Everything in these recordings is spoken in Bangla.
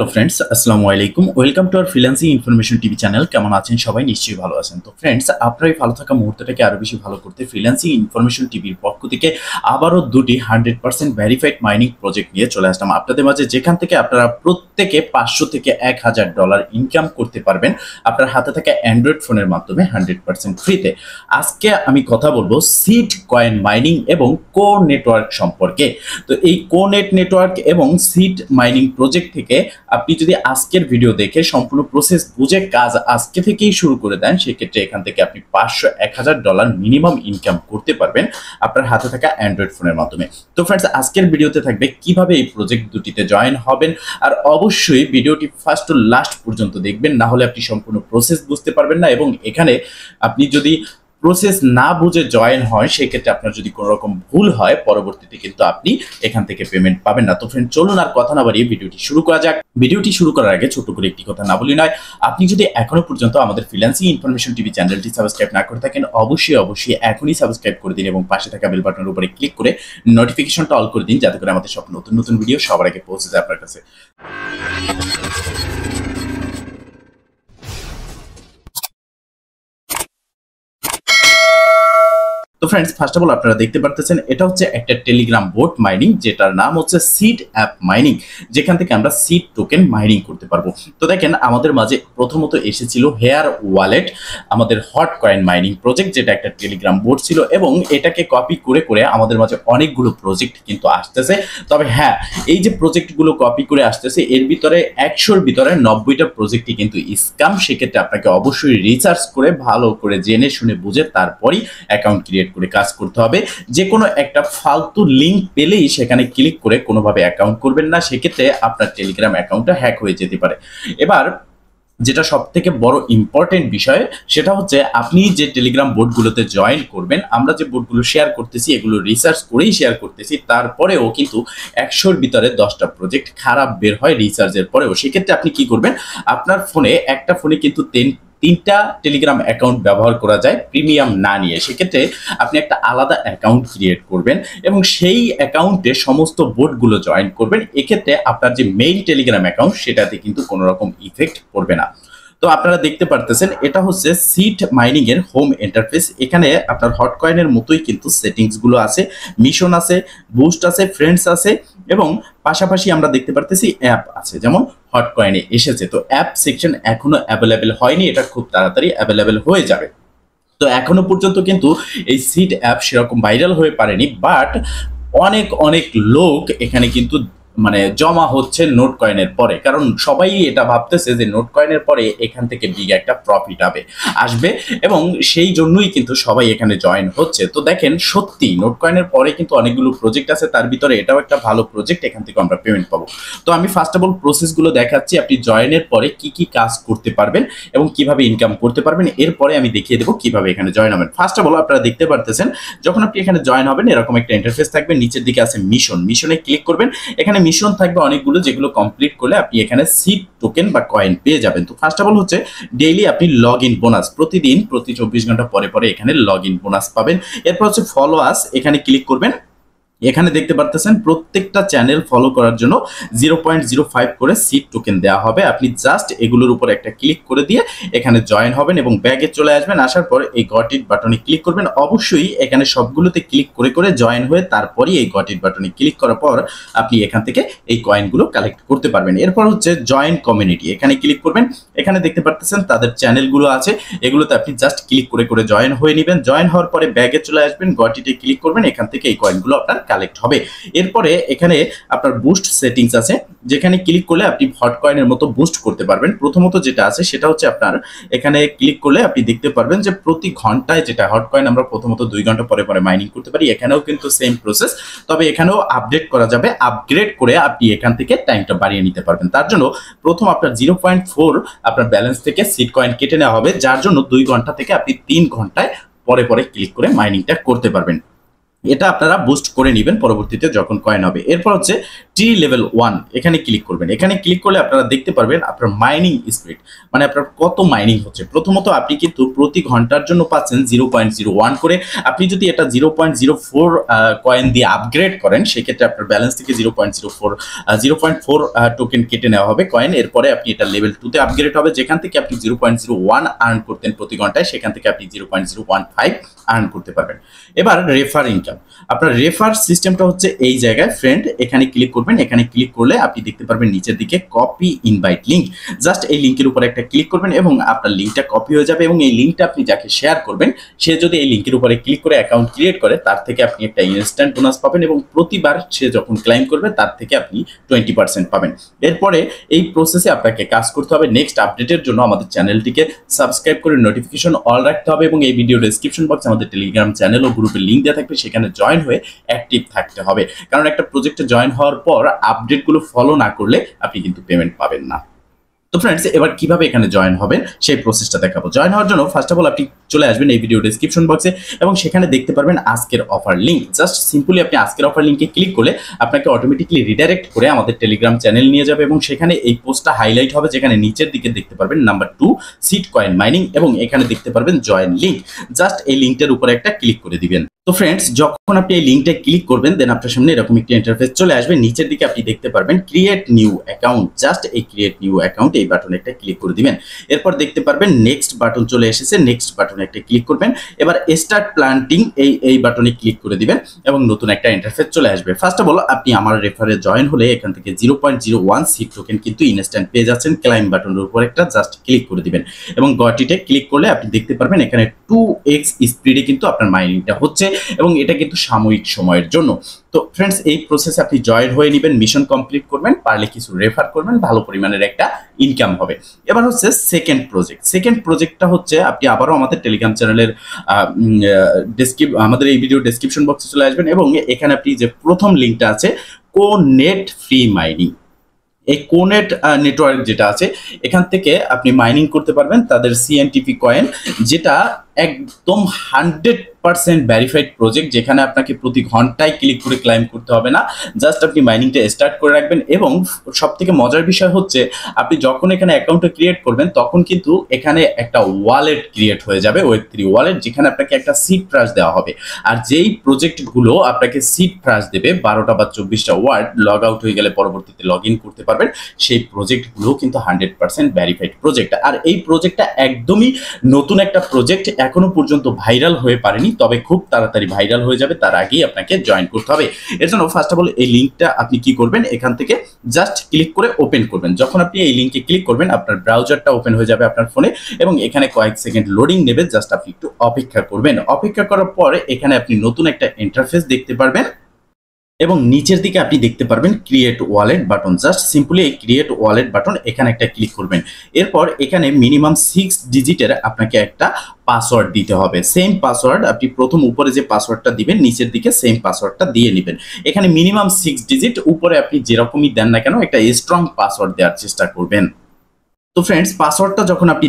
হ্যালো ফ্রেন্ডস, আসসালামু আলাইকুম। Welcome to our freelancing information TV channel. কেমন আছেন সবাই? নিশ্চয়ই ভালো আছেন। তো ফ্রেন্ডস, আপনার এই ভালো থাকা মুহূর্তটাকে আরো বেশি ভালো করতে ফ্রিল্যান্সিং ইনফরমেশন টিভির পক্ষ থেকে আবারও দুটি 100% ভেরিফাইড মাইনিং প্রজেক্ট নিয়ে চলে আসলাম আপনাদের মাঝে, যেখান থেকে আপনারা প্রত্যেকে $500 থেকে $1000 ইনকাম করতে পারবেন আপনার হাতে থাকা অ্যান্ড্রয়েড ফোনের মাধ্যমে 100% ফ্রিতে। আজকে আমি কথা বলবো সিড কয়েন মাইনিং এবং কো নেটওয়ার্ক সম্পর্কে। তো এই কো নেটওয়ার্ক এবং সিড মাইনিং প্রজেক্ট থেকে আপনি যদি আজকের ভিডিও দেখে সম্পূর্ণ প্রসেস বুঝে কাজ আজকে থেকেই শুরু করে দেন, সেক্ষেত্রে এখান থেকে আপনি $500-1000 মিনিমাম ইনকাম করতে পারবেন আপনার হাতে থাকা অ্যান্ড্রয়েড ফোনের মাধ্যমে। তো ফ্রেন্ডস, আজকের ভিডিওতে থাকবে কিভাবে এই প্রজেক্ট দুটিতে জয়েন হবেন, আর অবশ্যই ভিডিওটি ফার্স্ট টু লাস্ট পর্যন্ত দেখবেন, না হলে আপনি সম্পূর্ণ প্রসেস বুঝতে পারবেন না। এবং এখানে আপনি যদি প্রসেস না বুঝে জয়েন হয়, সেক্ষেত্রে আপনার যদি কোনো রকম ভুল হয়, পরবর্তীতে কিন্তু আপনি এখান থেকে পেমেন্ট পাবেন না। তো ফ্রেন্ড, চলুন আর কথা না বাড়িয়ে ভিডিওটি শুরু করা যাক। ভিডিওটি শুরু করার আগে ছোট করে একটি কথা না বলি নয়, আপনি যদি এখনো পর্যন্ত আমাদের ফ্রিল্যান্সিং ইনফরমেশন টিভি চ্যানেলটি সাবস্ক্রাইব না করে থাকেন, অবশ্যই এখনই সাবস্ক্রাইব করে দিন এবং পাশে থাকা বেল বাটনের উপরে ক্লিক করে নোটিফিকেশনটা অল করে দিন, যাতে করে আমাদের সব নতুন নতুন ভিডিও সবার আগে পৌঁছে যায় আপনার কাছে। তো ফ্রেন্ডস, ফার্স্ট অফ অল আপনারা দেখতে পারতেছেন এটা হচ্ছে একটা টেলিগ্রাম বোট মাইনিং, যেটার নাম হচ্ছে সিড অ্যাপ মাইনিং, যেখান থেকে আমরা সিড টোকেন মাইনিং করতে পারবো। তো দেখেন, আমাদের মাঝে প্রথমত এসেছিল হেয়ার ওয়ালেট, আমাদের হট কয়েন মাইনিং প্রজেক্ট, যেটা একটা টেলিগ্রাম বোট ছিল, এবং এটাকে কপি করে করে আমাদের মাঝে অনেকগুলো প্রজেক্ট কিন্তু আসতেছে। তবে হ্যাঁ, এই যে প্রজেক্টগুলো কপি করে আসতেছে, এর ভিতরে 100-র ভিতরে 90টা প্রজেক্টই কিন্তু স্ক্যাম। সেক্ষেত্রে আপনাকে অবশ্যই রিসার্চ করে ভালো করে জেনে শুনে বুঝে তারপরই অ্যাকাউন্ট ক্রিয়েট করে কাজ করতে হবে। যে কোনো একটা ফালতু লিংক পেলেই সেখানে ক্লিক করে কোনোভাবে অ্যাকাউন্ট করবেন না, সেক্ষেত্রে আপনার টেলিগ্রাম অ্যাকাউন্টটা হ্যাক হয়ে যেতে পারে। এবার যেটা সব থেকে বড় ইম্পর্টেন্ট বিষয়, সেটা হচ্ছে আপনি যে টেলিগ্রাম বোর্ডগুলোতে জয়েন করবেন, আমরা যে বোর্ডগুলো শেয়ার করতেছি এগুলো রিসার্চ করেই শেয়ার করতেছি, তারপরেও কিন্তু 100-র ভিতরে 10টা প্রজেক্ট খারাপ বের হয় রিসার্চের পরেও। সেক্ষেত্রে আপনি কি করবেন, আপনার ফোনে একটা ফোনে কিন্তু তিনটা টেলিগ্রাম অ্যাকাউন্ট ব্যবহার করা যায় প্রিমিয়াম না নিয়ে। সেক্ষেত্রে আপনি একটা আলাদা অ্যাকাউন্ট ক্রিয়েট করবেন এবং সেই অ্যাকাউন্টে সমস্ত বোর্ডগুলো জয়েন করবেন। এক্ষেত্রে আপনার যে মেইন টেলিগ্রাম অ্যাকাউন্ট, সেটাতে কিন্তু কোনো রকম ইফেক্ট পড়বে না। তো আপনারা দেখতে পারতেছেন এটা হচ্ছে সিড মাইনিং এর হোম ইন্টারফেস। এখানে আপনার হট কয়েনের মতোই কিন্তু সেটিংস গুলো আছে, মিশন আছে, বুস্ট আছে, ফ্রেন্ডস আছে, এবং পাশাপাশি আমরা দেখতে পারতেছি অ্যাপ আছে, যেমন হট কয়েনে এসেছে। তো অ্যাপ সেকশন এখনো অ্যাভেলেবেল হয়নি, এটা খুব তাড়াতাড়ি অ্যাভেলেবেল হয়ে যাবে। তো এখনো পর্যন্ত কিন্তু এই সিড অ্যাপ সেরকম ভাইরাল হয়ে পারেনি, বাট অনেক অনেক লোক এখানে কিন্তু জমা হচ্ছে নোট কয়েনের পরে, কারণ সবাই এটা ভাবতেছে যে নোট কয়েনের পরে এখান থেকে বিগ একটা প্রফিট আসবে, এবং সেই জন্যই কিন্তু সবাই এখানে জয়েন হচ্ছে। তো দেখেন, সত্যি নোট কয়েনের পরে কিন্তু অনেকগুলো প্রজেক্ট আছে, তার ভিতরে এটাও একটা ভালো প্রজেক্ট, এখান থেকে আমরা পেমেন্ট পাবো। তো আমি ফার্স্ট অফ অল প্রসেসগুলো দেখাচ্ছি, আপনি জয়েনের পরে কি কি কাজ করতে পারবেন এবং কিভাবে ইনকাম করতে পারবেন, এরপরে আমি দেখিয়ে দেবো কিভাবে এখানে জয়েন হবেন। ফার্স্ট অফ অল আপনারা দেখতে পারতেছেন, যখন আপনি এখানে জয়েন হবেন এরকম একটা ইন্টারফেস থাকবে, নিচের দিকে আছে মিশনে ক্লিক করবেন। এখানে মিশন থাকবে অনেকগুলো, যেগুলো কমপ্লিট করলে আপনি এখানে সিড টোকেন বা কয়েন পেয়ে যাবেন। তো ফার্স্ট অফ অল হচ্ছে ডেইলি আপনি লগ ইন বোনাস, প্রতিদিন প্রতি 24 ঘন্টা পরে পরে এখানে লগ ইন বোনাস পাবেন। এরপর হচ্ছে ফলো আস, এখানে ক্লিক করবেন। এখানে দেখতে পারতেছেন প্রত্যেকটা চ্যানেল ফলো করার জন্য 0.05 করে সিড টোকেন দেওয়া হবে। আপনি জাস্ট এগুলোর উপর একটা ক্লিক করে দিয়ে এখানে জয়েন হবেন এবং ব্যাগে চলে আসবেন। আসার পর এই গট ইট বাটনে ক্লিক করবেন। অবশ্যই এখানে সবগুলোতে ক্লিক করে করে জয়েন হয়ে তারপরই এই গট ইট বাটনে ক্লিক করার পর আপনি এখান থেকে এই কয়েনগুলো কালেক্ট করতে পারবেন। এরপর হচ্ছে জয়েন কমিউনিটি, এখানে ক্লিক করবেন। এখানে দেখতে পারতেছেন তাদের চ্যানেলগুলো আছে, এগুলোতে আপনি জাস্ট ক্লিক করে করে জয়েন হয়ে নেবেন। জয়েন হওয়ার পরে ব্যাগে চলে আসবেন, গট ইটে ক্লিক করবেন, এখান থেকে এই কয়েনগুলো আপনার কালেক্ট হবে। এরপরে এখানে আপনার বুস্ট সেটিংস আছে, যেখানে ক্লিক করলে আপনি হট কয়েনের মতো বুস্ট করতে পারবেন। প্রথমত যেটা আছে সেটা হচ্ছে আপনার এখানে ক্লিক করলে আপনি দেখতে পারবেন যে প্রতি ঘন্টায়, যেটা হট কয়েন আমরা প্রথমত 2 ঘন্টা পরে পরে মাইনিং করতে পারি, এখানেও কিন্তু সেম প্রসেস, তবে এখানেও আপডেট করা যাবে। আপগ্রেড করে আপনি এখান থেকে টাইমটা বাড়িয়ে নিতে পারবেন। তার জন্য প্রথম আপনার 0.4 আপনার ব্যালেন্স থেকে সিড কয়েন কেটে নেওয়া হবে, যার জন্য 2 ঘন্টা থেকে আপনি 3 ঘন্টায় পরে পরে ক্লিক করে মাইনিংটা করতে পারবেন। এটা আপনারা বুস্ট করে নেবেন পরবর্তীতে যখন কয়েন হবে। এরপর হচ্ছে টি লেভেল 1, এখানে ক্লিক করবেন। এখানে ক্লিক করলে আপনারা দেখতে পারবেন আপনার মাইনিং স্পিড, মানে আপনার কত মাইনিং হচ্ছে। প্রথমত আপনি কিন্তু প্রতি ঘন্টার জন্য পাচ্ছেন 0.01 করে। আপনি যদি এটা 0.04 কয়েন দিয়ে আপগ্রেড করেন, সেক্ষেত্রে আপনার ব্যালেন্স থেকে 0.4 টোকেন কেটে নেওয়া হবে কয়েন। এরপরে আপনি এটা লেভেল 2 তে আপগ্রেড হবে, যেখান থেকে আপনি 0.01 আর্ন করতেন প্রতি ঘন্টায়, সেখান থেকে আপনি 0.015 আর্ন করতে পারবেন। এবার রেফার ইনকাম, আপনার রেফার সিস্টেমটা হচ্ছে এই জায়গায় ফ্রেন্ড, এখানে ক্লিক করবেন। এখানে ক্লিক করলে আপনি দেখতে পারবেন নিচের দিকে কপি ইনভাইট লিঙ্ক। জাস্ট এই লিঙ্কের উপর একটা ক্লিক করবেন এবং আপনার লিঙ্কটা কপি হয়ে যাবে, এবং এই লিঙ্কটা আপনি যাকে শেয়ার করবেন সে যদি এই লিঙ্কের উপরে ক্লিক করে অ্যাকাউন্ট ক্রিয়েট করে, তার থেকে আপনি একটা ইনস্ট্যান্ট বোনাস পাবেন, এবং প্রতিবার সে যখন ক্লাইম করবে তার থেকে আপনি 20% পাবেন। এরপরে এই প্রসেসে আপনাকে কাজ করতে হবে। নেক্সট আপডেটের জন্য আমাদের চ্যানেলটিকে সাবস্ক্রাইব করে নোটিফিকেশন অল রাখতে হবে, এবং এই ভিডিও ডেসক্রিপশন বক্সে আমাদের টেলিগ্রাম চ্যানেল ও গ্রুপের লিঙ্ক দেওয়া থাকবে, সেখানে জয়েন হয়ে অ্যাক্টিভ থাকতে হবে। কারণ একটা প্রজেক্টে জয়েন হওয়ার পর আপডেটগুলো ফলো না করলে আপনি কিন্তু পেমেন্ট পাবেন না। তো ফ্রেন্ডস, এবার কিভাবে এখানে জয়েন হবেন সেই প্রসেসটা দেখাবো। জয়েন হওয়ার জন্য ফার্স্ট অফ অল আপনি চলে আসবেন এই ভিডিও ডেসক্রিপশন বক্সে, এবং সেখানে দেখতে পারবেন আজকের অফার লিঙ্ক। জাস্ট সিম্পলি আপনি আজকের অফার লিঙ্কে ক্লিক করলে আপনাকে অটোমেটিকলি রিডাইরেক্ট করে আমাদের টেলিগ্রাম চ্যানেল নিয়ে যাবে, এবং সেখানে এই পোস্টটা হাইলাইট হবে, যেখানে নিচের দিকে দেখতে পারবেন নাম্বার 2 সিড কয়েন মাইনিং, এবং এখানে দেখতে পারবেন জয়েন লিঙ্ক। জাস্ট এই লিঙ্কটার উপরে একটা ক্লিক করে দিবেন। তো ফ্রেন্ডস, যখন আপনি এই লিঙ্কটা ক্লিক করবেন, দেন আপনার সামনে এরকম একটা ইন্টারফেস চলে আসবে। নিচের দিকে আপনি দেখতে পারবেন ক্রিয়েট নিউ অ্যাকাউন্ট। জাস্ট এই ক্রিয়েট নিউ অ্যাকাউন্ট এই বাটনে একটা ক্লিক করে দিবেন। এরপর দেখতে পারবেন নেক্সট বাটন চলে এসেছে, নেক্সট বাটনে একটা ক্লিক করবেন। এবার স্টার্ট প্ল্যান্টিং এই বাটনে ক্লিক করে দিবেন, এবং নতুন একটা ইন্টারফেস চলে আসবে। ফার্স্ট অফ অল আপনি আমার রেফারে জয়েন হলে এখান থেকে 0.01 সিড টোকেন কিন্তু ইনস্ট্যান্ট পেয়ে যাচ্ছেন। ক্লাইম বাটনের উপর একটা জাস্ট ক্লিক করে দিবেন, এবং গট ইটে ক্লিক করলে আপনি দেখতে পারবেন এখানে 2x স্পিডে কিন্তু আপনার মাইনিংটা হচ্ছে, এবং এটা কিন্তু সাময়িক সময়ের জন্য। তো ফ্রেন্ডস, এই প্রসেসে আপনি জয়েন হয়ে নেবেন, মিশন কমপ্লিট করবেন, পারলে কিছু রেফার করবেন, ভালো পরিমাণের একটা ইনকাম হবে। এবার হচ্ছে সেকেন্ড প্রজেক্ট। সেকেন্ড প্রজেক্টটা হচ্ছে আপনি আবারও আমাদের টেলিগ্রাম চ্যানেলের আমাদের এই ভিডিও ডেসক্রিপশন বক্সে চলে আসবেন, এবং এখানে আপনি যে প্রথম লিঙ্কটা আছে কোনেট ফ্রি মাইনিং, এই কোনেট নেটওয়ার্ক যেটা আছে, এখান থেকে আপনি মাইনিং করতে পারবেন তাদের সিএনটিপি কয়েন, যেটা একদম 100% ভেরিফাইড প্রজেক্ট, যেখানে আপনাকে প্রতি ঘন্টায় ক্লিক করে ক্লাইম করতে হবে না। জাস্ট আপনি মাইনিংটা স্টার্ট করে রাখবেন, এবং সব থেকে মজার বিষয় হচ্ছে আপনি যখন এখানে অ্যাকাউন্টটা ক্রিয়েট করবেন, তখন কিন্তু এখানে একটা ওয়ালেট ক্রিয়েট হয়ে যাবে, Web3 ওয়ালেট, যেখানে আপনাকে একটা সিড ফ্রাশ দেওয়া হবে। আর যেই প্রজেক্টগুলো আপনাকে সিড ফ্রাশ দেবে 12টা বা 24টা ওয়ার্ড, লগ আউট হয়ে গেলে পরবর্তীতে লগ ইন করতে পারবেন, সেই প্রজেক্টগুলো কিন্তু 100% ভেরিফাইড প্রজেক্ট। আর এই প্রজেক্টটা একদমই নতুন একটা প্রজেক্ট, এখনো পর্যন্ত ভাইরাল হয়ে পারেনি, তবে খুব তাড়াতাড়ি ভাইরাল হয়ে যাবে, তার আগেই আপনাকে জয়েন করতে হবে। এর জন্য ফার্স্ট অফ অল এই লিঙ্কটা আপনি কি করবেন, এখান থেকে জাস্ট ক্লিক করে ওপেন করবেন। যখন আপনি এই লিঙ্কে ক্লিক করবেন, আপনার ব্রাউজারটা ওপেন হয়ে যাবে আপনার ফোনে, এবং এখানে কয়েক সেকেন্ড লোডিং নেবে। জাস্ট আপনি একটু অপেক্ষা করবেন। অপেক্ষা করার পরে এখানে আপনি নতুন একটা ইন্টারফেস দেখতে পারবেন, এবং নিচের দিকে আপনি দেখতে পারবেন create wallet button. Just simply এই ক্রিয়েট ওয়ালেট বাটন এখানে একটা ক্লিক করবেন। এরপর এখানে মিনিমাম 6 ডিজিটের আপনাকে একটা পাসওয়ার্ড দিতে হবে। সেম পাসওয়ার্ড আপনি প্রথম উপরে যে পাসওয়ার্ডটা দিবেন, নিচের দিকে সেম পাসওয়ার্ডটা দিয়ে নেবেন। এখানে মিনিমাম 6 ডিজিট, উপরে আপনি যেরকমই দেন না কেন একটা স্ট্রং পাসওয়ার্ড দেওয়ার চেষ্টা করবেন। তো ফ্রেন্ডস, পাসওয়ার্ডটা যখন আপনি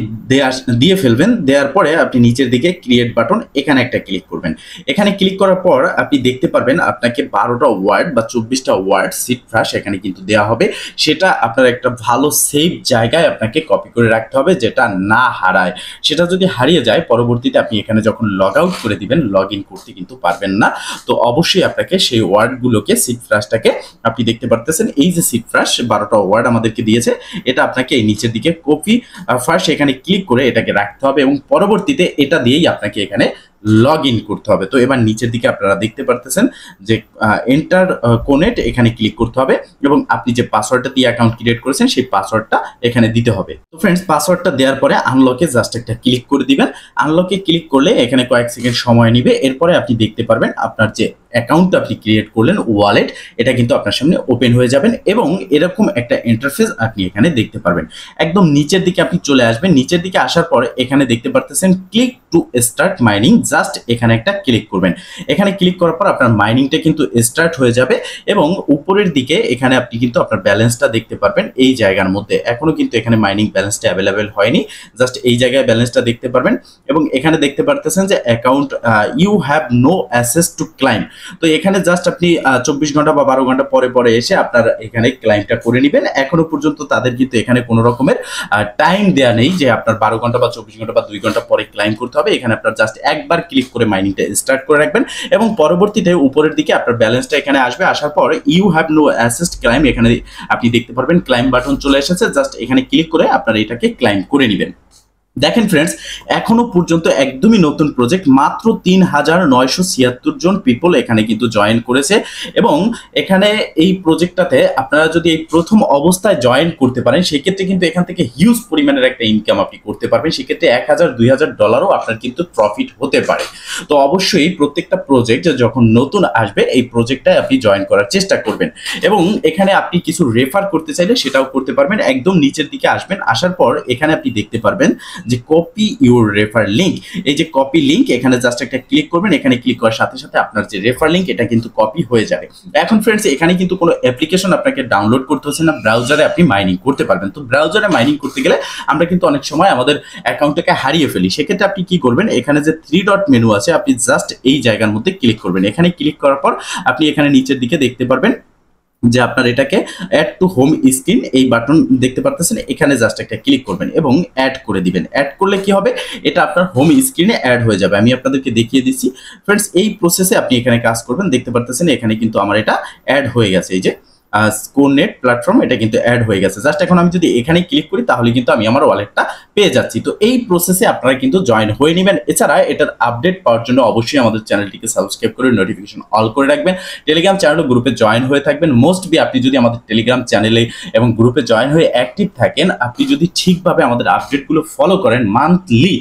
দিয়ে ফেলবেন, দেওয়ার পরে আপনি নিচের দিকে ক্রিয়েট বাটন এখানে একটা ক্লিক করবেন। এখানে ক্লিক করার পর আপনি দেখতে পারবেন আপনাকে 12টা ওয়ার্ড বা 24টা ওয়ার্ড সিড ফ্রাশ এখানে কিন্তু দেওয়া হবে। সেটা আপনার একটা ভালো সেফ জায়গায় আপনাকে কপি করে রাখতে হবে, যেটা না হারায়। সেটা যদি হারিয়ে যায়, পরবর্তীতে আপনি এখানে যখন লগ আউট করে দিবেন, লগ ইন করতে কিন্তু পারবেন না। তো অবশ্যই আপনাকে সেই ওয়ার্ডগুলোকে, সিড ফ্রাশটাকে আপনি দেখতে পারতেছেন, এই যে সিড ফ্রাশ 12টা ওয়ার্ড আমাদেরকে দিয়েছে, এটা আপনাকে এই নিচের দিকে কপি ফার্স্ট এখানে ক্লিক করে এটাকে রাখতে হবে, এবং পরবর্তীতে এটা দিয়েই আপনাকে এখানে লগ ইন করতে হবে। তো এবার নিচের দিকে আপনারা দেখতে পারতেছেন যে এন্টার কোনেট, এখানে ক্লিক করতে হবে, এবং আপনি যে পাসওয়ার্ডটা দিয়ে অ্যাকাউন্ট ক্রিয়েট করেছেন সেই পাসওয়ার্ডটা এখানে দিতে হবে। তো ফ্রেন্ডস, পাসওয়ার্ডটা দেওয়ার পরে আনলকে জাস্ট একটা ক্লিক করে দিবেন। আনলকে ক্লিক করলে এখানে কয়েক সেকেন্ড সময় নেবে। এরপরে আপনি দেখতে পারবেন আপনার যে অ্যাকাউন্টটা আপনি ক্রিয়েট করলেন, ওয়ালেট, এটা কিন্তু আপনার সামনে ওপেন হয়ে যাবেন, এবং এরকম একটা ইন্টারফেস আপনি এখানে দেখতে পারবেন। একদম নিচের দিকে আপনি চলে আসবেন। নিচের দিকে আসার পরে এখানে দেখতে পারতেছেন click to start mining, just এখানে একটা ক্লিক করবেন। এখানে ক্লিক করার পর আপনার মাইনিংটা কিন্তু স্টার্ট হয়ে যাবে এবং উপরের দিকে এখানে আপনি কিন্তু আপনার ব্যালেন্সটা দেখতে পারবেন এই জায়গার মধ্যে। এখনো কিন্তু এখানে মাইনিং ব্যালেন্সটা অ্যাভেলেবেল হয়নি, জাস্ট এই জায়গায় ব্যালেন্সটা দেখতে পারবেন এবং এখানে দেখতে পারতেছেন যে account you have no access to claim. তো এখানে জাস্ট আপনি 24 ঘন্টা বা 12 ঘন্টা পরে পরে এসে আপনার এখানে ক্লাইমটা করে নেবেন। এখনো পর্যন্ত তাদের কিন্তু এখানে কোনো রকমের টাইম দেয়া নেই যে আপনার 12 ঘন্টা বা 24 ঘন্টা বা 2 ঘন্টা পরে ক্লাইম করতে হবে। এখানে আপনার জাস্ট একবার ক্লিক করে মাইনিংটা স্টার্ট করে রাখবেন এবং পরবর্তীতে উপরের দিকে আপনার ব্যালেন্সটা এখানে আসবে। আসার পর you have no access claim এখানে আপনি দেখতে পারবেন ক্লাইম বাটন চলে এসেছে, জাস্ট এখানে ক্লিক করে আপনারা এটাকে ক্লাইম করে নেবেন। দেখেন ফ্রেন্ডস, এখনো পর্যন্ত একদমই নতুন প্রজেক্ট, মাত্র ৩,৯৭৬ জন পিপল এখানে কিন্তু জয়েন করেছে এবং এখানে এই প্রজেক্টটাতে আপনারা যদি এই প্রথম অবস্থায় জয়েন করতে পারেন সেক্ষেত্রে কিন্তু এখান থেকে হিউজ পরিমাণের একটা ইনকাম আপনি করতে পারবেন। সেক্ষেত্রে $১,০০০-২,০০০ আপনার কিন্তু প্রফিট হতে পারে। তো অবশ্যই প্রত্যেকটা প্রজেক্ট যখন নতুন আসবে এই প্রজেক্টটায় আপনি জয়েন করার চেষ্টা করবেন এবং এখানে আপনি কিছু রেফার করতে চাইলে সেটাও করতে পারবেন। একদম নিচের দিকে আসবেন, আসার পর এখানে আপনি দেখতে পারবেন যে কপি ইউর রেফার লিংক। এই যে কপি লিংক, এখানে জাস্ট একটা ক্লিক করবেন। এখানে ক্লিক করার সাথে সাথে আপনার যে রেফার লিংক এটা কিন্তু কপি হয়ে যাবে। এখন ফ্রেন্ডস, এখানে কিন্তু কোনো অ্যাপ্লিকেশন আপনাকে ডাউনলোড করতে হচ্ছে না, ব্রাউজারে আপনি মাইনিং করতে পারবেন। তো ব্রাউজারে মাইনিং করতে গেলে আমরা কিন্তু অনেক সময় আমাদের অ্যাকাউন্টটাকে হারিয়ে ফেলি। সেক্ষেত্রে আপনি কি করবেন, এখানে যে 3 ডট মেনু আছে আপনি জাস্ট এই জায়গার মধ্যে ক্লিক করবেন। এখানে ক্লিক করার পর আপনি এখানে নিচের দিকে দেখতে পারবেন যে আপনার এটাকে অ্যাড টু হোম স্ক্রিন এই বাটন দেখতে পারতেছেন, এখানে জাস্ট একটা ক্লিক করবেন এবং অ্যাড করে দিবেন। অ্যাড করলে কি হবে, এটা আপনার হোম স্ক্রিনে অ্যাড হয়ে যাবে। আমি আপনাদেরকে দেখিয়ে দিচ্ছি ফ্রেন্ডস, এই প্রসেসে আপনি এখানে কাজ করবেন। দেখতে পারতেছেন এখানে কিন্তু আমার এটা অ্যাড হয়ে গেছে, এই যে স্কোরনেট প্ল্যাটফর্ম এটা কিন্তু অ্যাড হয়ে গেছে। জাস্ট এখন আমি যদি এখানে ক্লিক করি তাহলে কিন্তু আমি আমার ওয়ালেটটা পেয়ে যাচ্ছি। তো এই প্রসেসে আপনারা কিন্তু জয়েন হয়ে নেবেন। এছাড়া এটার আপডেট পাওয়ার জন্য অবশ্যই আমাদের চ্যানেলটিকে সাবস্ক্রাইব করে নোটিফিকেশন অল করে রাখবেন। টেলিগ্রাম চ্যানেল ও গ্রুপে জয়েন হয়ে থাকবেন। মোস্ট বি আপনি যদি আমাদের টেলিগ্রাম চ্যানেলে এবং গ্রুপে জয়েন হয়ে অ্যাক্টিভ থাকেন, আপনি যদি ঠিকভাবে আমাদের আপডেটগুলো ফলো করেন, মান্থলি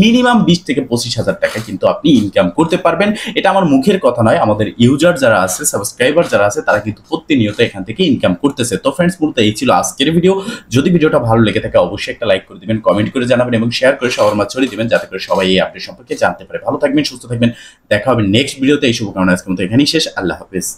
মিনিমাম 20 থেকে 25,000 টাকা কিন্তু আপনি ইনকাম করতে পারবেন। এটা আমার মুখের কথা নয়, আমাদের ইউজার যারা আছে, সাবস্ক্রাইবার যারা আছে তারা কিন্তু প্রতিনিয়ত এখান থেকে ইনকাম করতেছে। তো ফ্রেন্ডস, মূলত এই ছিল আজকের ভিডিও। যদি ভিডিওটা ভালো লেগে থাকে অবশ্যই একটা লাইক করে দিবেন, কমেন্ট করে জানাবেন এবং শেয়ার করে সবার মাঝে ছড়িয়ে দিবেন যাতে করে সবাই এই আপডেট সম্পর্কে জানতে পারে। ভালো থাকবেন, সুস্থ থাকবেন, দেখা হবে নেক্সট ভিডিওতে। এই শুভকামনা আজকের মতো এখানেই শেষ। আল্লাহ হাফেজ।